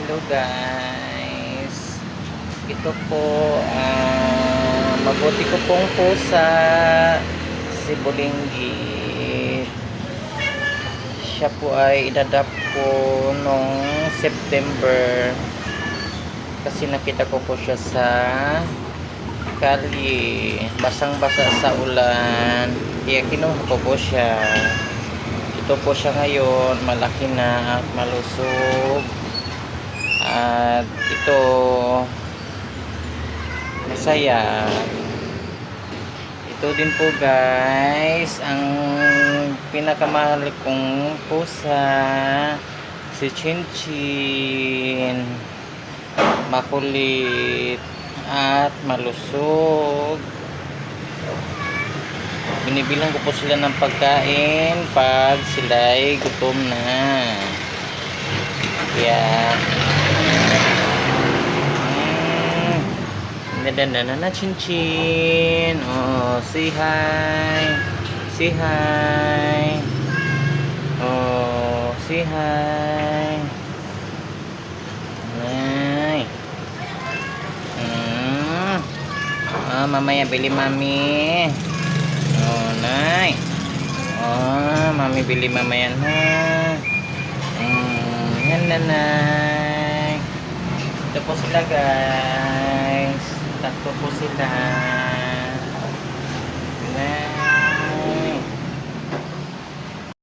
Hello guys. Ito po mabuti ko pong pusa si Bulinggit. Siya po ay idadap ko nung September kasi nakita ko po siya sa kali, basang-basa sa ulan, kaya kinuha ko po siya. Ito po siya ngayon, malaki na at malusog. At ito, masaya. Ito din po guys, ang pinakamahal kong pusa, si Chinchin. Makulit at malusog. Binibilang ko po sila ng pagkain pag sila'y gutom na. Kaya na Chinchin. Oh, say hi. Say hi. Oh, say hi. Ay. Mamaya bili mami. Oh, nay. Oh, mami bili mamaya na. Yan na, nay. Ito po sila guys. Tatlo po sila.